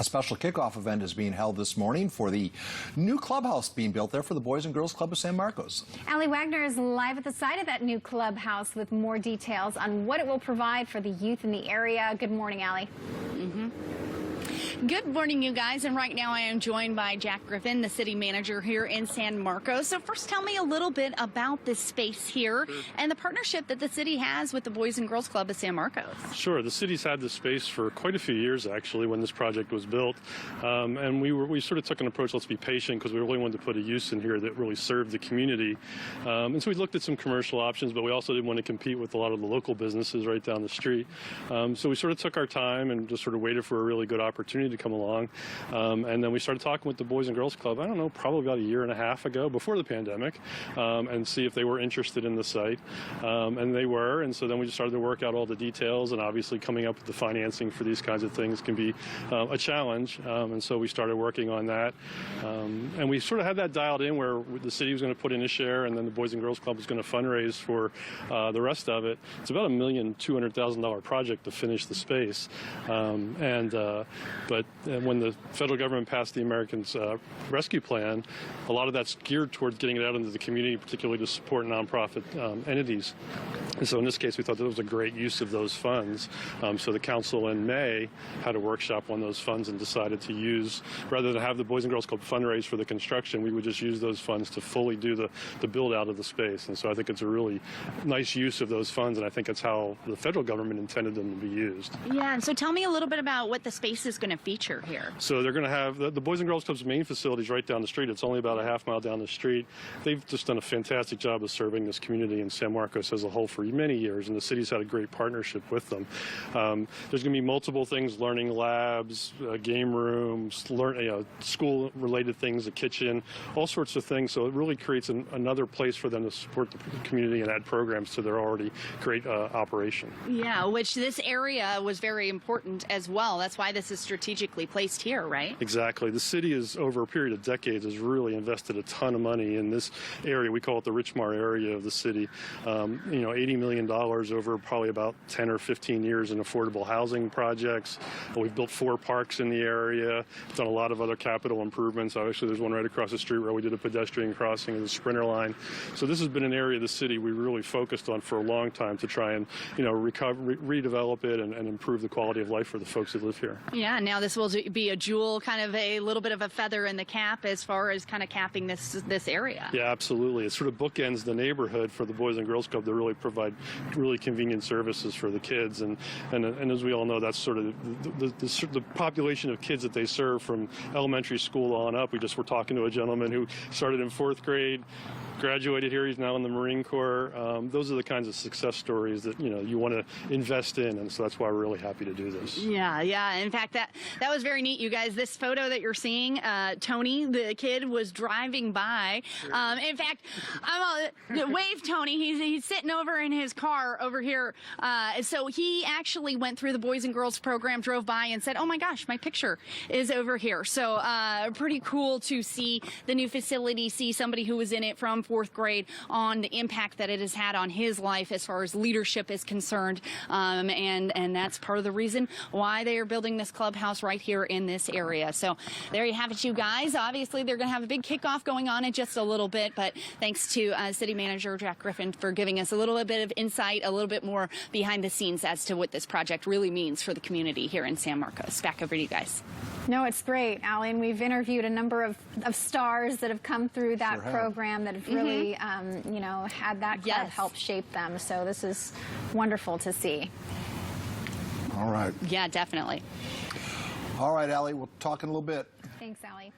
A special kickoff event is being held this morning for the new clubhouse being built there for the Boys and Girls Club of San Marcos. Allie Wagner is live at the site of that new clubhouse with more details on what it will provide for the youth in the area. Good morning, Allie. Good morning, you guys. And right now I am joined by Jack Griffin, the city manager here in San Marcos. So first, tell me a little bit about this space here and the partnership that the city has with the Boys and Girls Club of San Marcos. Sure. The city's had this space for quite a few years, actually, when this project was built. And we sort of took an approach, let's be patient, because we really wanted to put a use in here that really served the community. And so we looked at some commercial options, but we also didn't want to compete with a lot of the local businesses right down the street. So we sort of took our time and just sort of waited for a really good opportunity to come along. And then we started talking with the Boys and Girls Club, I don't know, probably about a year and a half ago, before the pandemic, and see if they were interested in the site. And they were, and so then we just started to work out all the details, and obviously coming up with the financing for these kinds of things can be a challenge. And so we started working on that. And we sort of had that dialed in where the city was going to put in a share, and then the Boys and Girls Club was going to fundraise for the rest of it. It's about $1,200,000 project to finish the space. But when the federal government passed the Americans Rescue Plan, a lot of that's geared towards getting it out into the community, particularly to support nonprofit entities. And so in this case, we thought that was a great use of those funds. So the council in May had a workshop on those funds and decided to use, rather than have the Boys and Girls Club fundraise for the construction, we would just use those funds to fully do the build out of the space. And so I think it's a really nice use of those funds, and I think it's how the federal government intended them to be used. Yeah, and so tell me a little bit about what the space is going to feature here. So they're going to have the Boys and Girls Club's main facility is right down the street. It's only about a half mile down the street. They've just done a fantastic job of serving this community in San Marcos as a whole for many years, and the city's had a great partnership with them. There's going to be multiple things: learning labs, game rooms, school-related things, a kitchen, all sorts of things. So it really creates another place for them to support the community and add programs to their already great operation. Yeah, which this area was very important as well. That's why this is strategically placed here, right? Exactly. The city is, over a period of decades, has really invested a ton of money in this area. We call it the Richmar area of the city. $80 million over probably about 10 or 15 years in affordable housing projects. We've built 4 parks in the area, done a lot of other capital improvements. Obviously, there's one right across the street where we did a pedestrian crossing and a sprinter line. So this has been an area of the city we really focused on for a long time to try and, redevelop it and improve the quality of life for the folks that live here. Yeah, now this will be a jewel, kind of a little bit of a feather in the cap as far as kind of capping this area. Yeah, absolutely. It sort of bookends the neighborhood for the Boys and Girls Club to really provide really convenient services for the kids. And as we all know, that's sort of the population of kids that they serve from elementary school on up. We just were talking to a gentleman who started in 4th grade, graduated here. He's now in the Marine Corps. Those are the kinds of success stories that you want to invest in, and so that's why we're really happy to do this. Yeah. In fact, that was very neat, you guys. This photo that you're seeing, Tony, the kid, was driving by. In fact, wave Tony. He's sitting over in his car over here. So he actually went through the Boys and Girls program, drove by, and said, "Oh my gosh, my picture is over here." So pretty cool to see the new facility, see somebody who was in it from 4th grade on the impact that it has had on his life as far as leadership is concerned. And that's part of the reason why they are building this clubhouse right here in this area. So there you have it, you guys. Obviously, they're going to have a big kickoff going on in just a little bit, but thanks to City Manager Jack Griffin for giving us a little bit of insight, a little bit more behind the scenes as to what this project really means for the community here in San Marcos. Back over to you guys. No, it's great, Allie, and we've interviewed a number of stars that have come through that program that have really, had that club help shape them. So this is wonderful to see. All right. Yeah, definitely. All right, Allie, we'll talk in a little bit. Thanks, Allie.